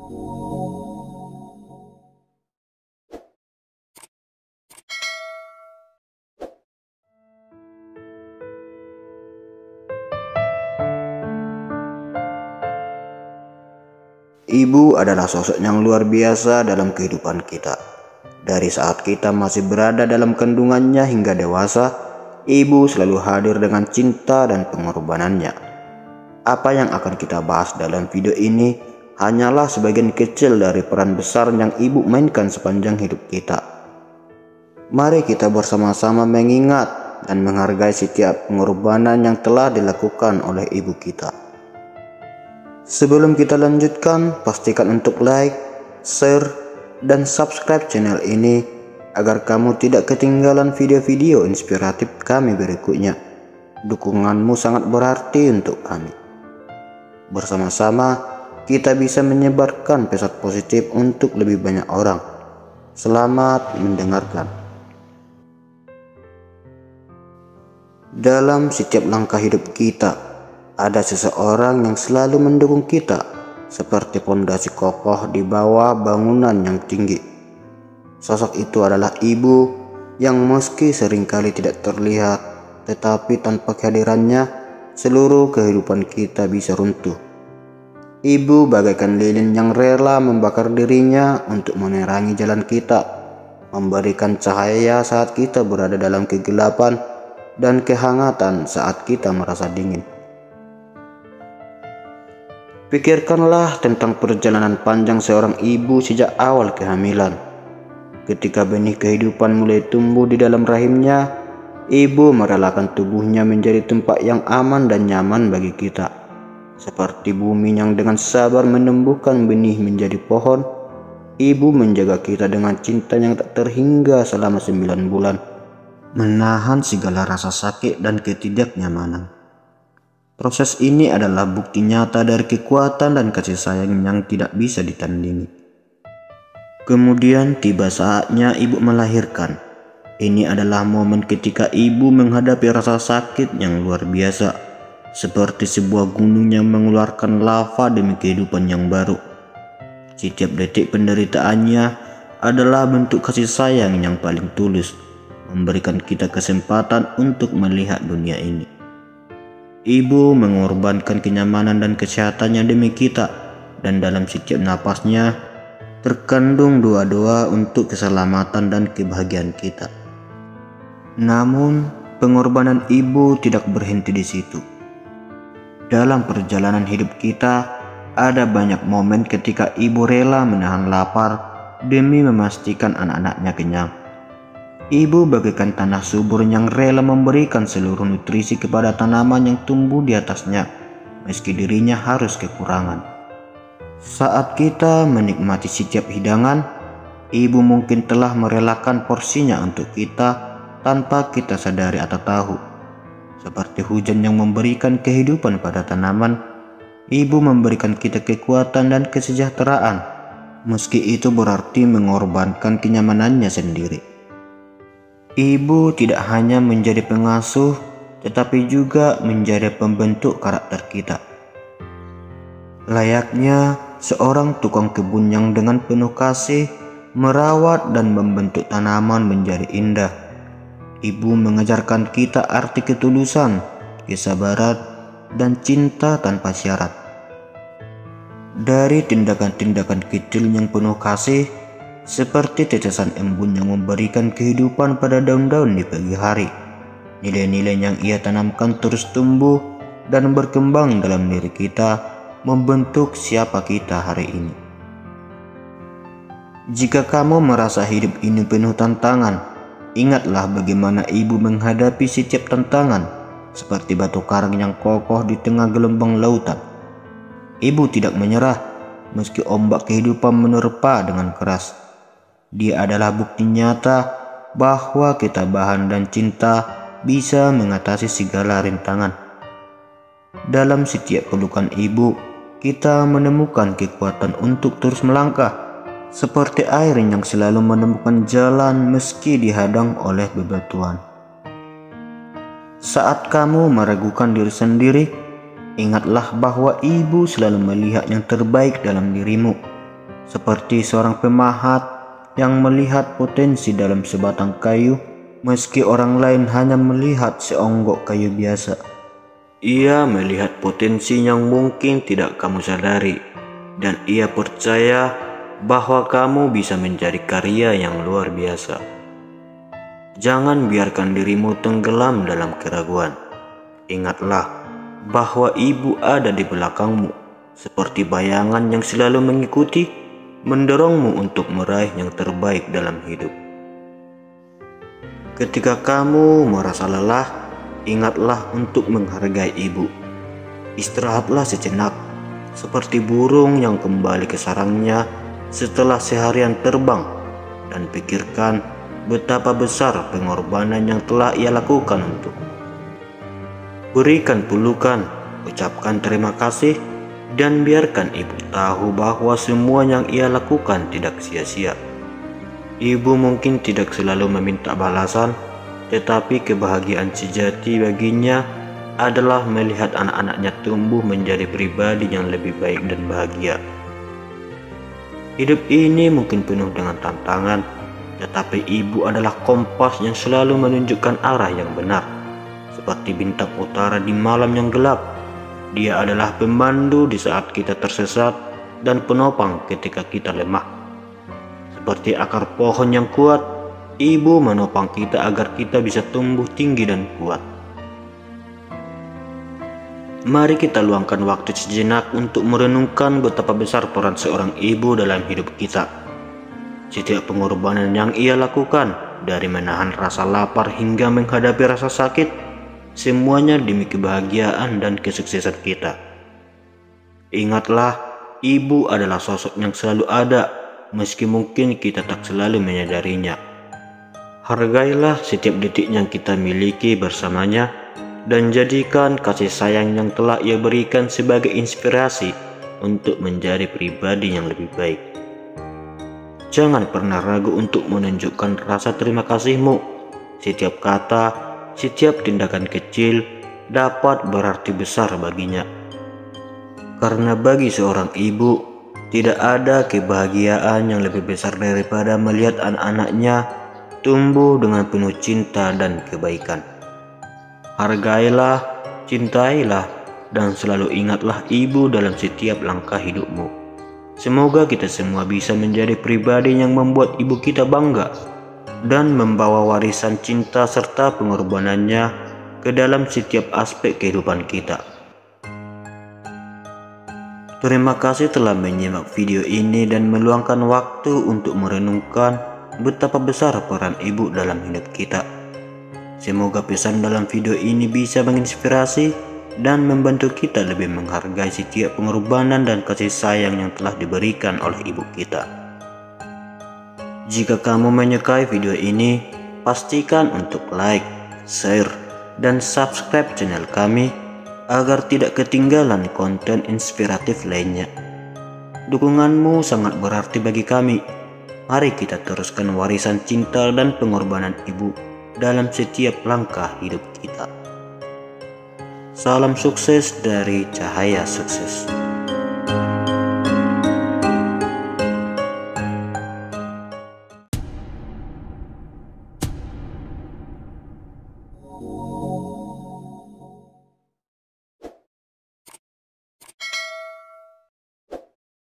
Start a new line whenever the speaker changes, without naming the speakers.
Ibu adalah sosok yang luar biasa dalam kehidupan kita. Dari saat kita masih berada dalam kandungannya hingga dewasa, ibu selalu hadir dengan cinta dan pengorbanannya. Apa yang akan kita bahas dalam video ini hanyalah sebagian kecil dari peran besar yang ibu mainkan sepanjang hidup kita. Mari kita bersama-sama mengingat dan menghargai setiap pengorbanan yang telah dilakukan oleh ibu kita. Sebelum kita lanjutkan, pastikan untuk like, share, dan subscribe channel ini agar kamu tidak ketinggalan video-video inspiratif kami berikutnya. Dukunganmu sangat berarti untuk kami. Bersama-sama, kita bisa menyebarkan pesan positif untuk lebih banyak orang. Selamat mendengarkan. Dalam setiap langkah hidup kita, ada seseorang yang selalu mendukung kita, seperti pondasi kokoh di bawah bangunan yang tinggi. Sosok itu adalah ibu yang meski seringkali tidak terlihat, tetapi tanpa kehadirannya, seluruh kehidupan kita bisa runtuh. Ibu bagaikan lilin yang rela membakar dirinya untuk menerangi jalan kita, memberikan cahaya saat kita berada dalam kegelapan, dan kehangatan saat kita merasa dingin. Pikirkanlah tentang perjalanan panjang seorang ibu sejak awal kehamilan. Ketika benih kehidupan mulai tumbuh di dalam rahimnya, ibu merelakan tubuhnya menjadi tempat yang aman dan nyaman bagi kita. Seperti bumi yang dengan sabar menumbuhkan benih menjadi pohon, ibu menjaga kita dengan cinta yang tak terhingga selama 9 bulan, menahan segala rasa sakit dan ketidaknyamanan. Proses ini adalah bukti nyata dari kekuatan dan kasih sayang yang tidak bisa ditandingi. Kemudian tiba saatnya ibu melahirkan. Ini adalah momen ketika ibu menghadapi rasa sakit yang luar biasa, seperti sebuah gunung yang mengeluarkan lava demi kehidupan yang baru. Setiap detik penderitaannya adalah bentuk kasih sayang yang paling tulus, memberikan kita kesempatan untuk melihat dunia ini. Ibu mengorbankan kenyamanan dan kesehatannya demi kita, dan dalam setiap napasnya terkandung doa-doa untuk keselamatan dan kebahagiaan kita. Namun, pengorbanan ibu tidak berhenti di situ. Dalam perjalanan hidup kita, ada banyak momen ketika ibu rela menahan lapar demi memastikan anak-anaknya kenyang. Ibu bagaikan tanah subur yang rela memberikan seluruh nutrisi kepada tanaman yang tumbuh di atasnya, meski dirinya harus kekurangan. Saat kita menikmati setiap hidangan, ibu mungkin telah merelakan porsinya untuk kita tanpa kita sadari atau tahu. Seperti hujan yang memberikan kehidupan pada tanaman, ibu memberikan kita kekuatan dan kesejahteraan, meski itu berarti mengorbankan kenyamanannya sendiri. Ibu tidak hanya menjadi pengasuh, tetapi juga menjadi pembentuk karakter kita. Layaknya seorang tukang kebun yang dengan penuh kasih merawat dan membentuk tanaman menjadi indah. Ibu mengajarkan kita arti ketulusan, kesabaran, dan cinta tanpa syarat. Dari tindakan-tindakan kecil yang penuh kasih, seperti tetesan embun yang memberikan kehidupan pada daun-daun di pagi hari, nilai-nilai yang ia tanamkan terus tumbuh dan berkembang dalam diri kita, membentuk siapa kita hari ini. Jika kamu merasa hidup ini penuh tantangan, ingatlah bagaimana ibu menghadapi setiap tantangan, seperti batu karang yang kokoh di tengah gelombang lautan. Ibu tidak menyerah, meski ombak kehidupan menerpa dengan keras. Dia adalah bukti nyata bahwa ketabahan dan cinta bisa mengatasi segala rintangan. Dalam setiap pelukan ibu, kita menemukan kekuatan untuk terus melangkah, seperti air yang selalu menemukan jalan meski dihadang oleh bebatuan. Saat kamu meragukan diri sendiri, ingatlah bahwa ibu selalu melihat yang terbaik dalam dirimu. seperti seorang pemahat yang melihat potensi dalam sebatang kayu, meski orang lain hanya melihat seonggok kayu biasa. Ia melihat potensi yang mungkin tidak kamu sadari, dan ia percaya bahwa kamu bisa menjadi karya yang luar biasa. Jangan biarkan dirimu tenggelam dalam keraguan. Ingatlah bahwa ibu ada di belakangmu, seperti bayangan yang selalu mengikuti, mendorongmu untuk meraih yang terbaik dalam hidup. Ketika kamu merasa lelah, ingatlah untuk menghargai ibu. Istirahatlah sejenak, seperti burung yang kembali ke sarangnya setelah seharian terbang, dan pikirkan betapa besar pengorbanan yang telah ia lakukan untukmu. Berikan pelukan, ucapkan terima kasih, dan biarkan ibu tahu bahwa semua yang ia lakukan tidak sia-sia. Ibu mungkin tidak selalu meminta balasan, tetapi kebahagiaan sejati baginya adalah melihat anak-anaknya tumbuh menjadi pribadi yang lebih baik dan bahagia. Hidup ini mungkin penuh dengan tantangan, tetapi ibu adalah kompas yang selalu menunjukkan arah yang benar. Seperti bintang utara di malam yang gelap, dia adalah pemandu di saat kita tersesat dan penopang ketika kita lemah. Seperti akar pohon yang kuat, ibu menopang kita agar kita bisa tumbuh tinggi dan kuat. Mari kita luangkan waktu sejenak untuk merenungkan betapa besar peran seorang ibu dalam hidup kita. Setiap pengorbanan yang ia lakukan, dari menahan rasa lapar hingga menghadapi rasa sakit, semuanya demi kebahagiaan dan kesuksesan kita. Ingatlah, ibu adalah sosok yang selalu ada, meski mungkin kita tak selalu menyadarinya. Hargailah setiap detik yang kita miliki bersamanya, dan jadikan kasih sayang yang telah ia berikan sebagai inspirasi untuk menjadi pribadi yang lebih baik. Jangan pernah ragu untuk menunjukkan rasa terima kasihmu. Setiap kata, setiap tindakan kecil dapat berarti besar baginya. Karena bagi seorang ibu, tidak ada kebahagiaan yang lebih besar daripada melihat anak-anaknya tumbuh dengan penuh cinta dan kebaikan. Hargailah, cintailah, dan selalu ingatlah ibu dalam setiap langkah hidupmu. Semoga kita semua bisa menjadi pribadi yang membuat ibu kita bangga dan membawa warisan cinta serta pengorbanannya ke dalam setiap aspek kehidupan kita. Terima kasih telah menyimak video ini dan meluangkan waktu untuk merenungkan betapa besar peran ibu dalam hidup kita. Semoga pesan dalam video ini bisa menginspirasi dan membantu kita lebih menghargai setiap pengorbanan dan kasih sayang yang telah diberikan oleh ibu kita. Jika kamu menyukai video ini, pastikan untuk like, share, dan subscribe channel kami agar tidak ketinggalan konten inspiratif lainnya. Dukunganmu sangat berarti bagi kami. Mari kita teruskan warisan cinta dan pengorbanan ibu dalam setiap langkah hidup kita. Salam sukses dari Cahaya Sukses.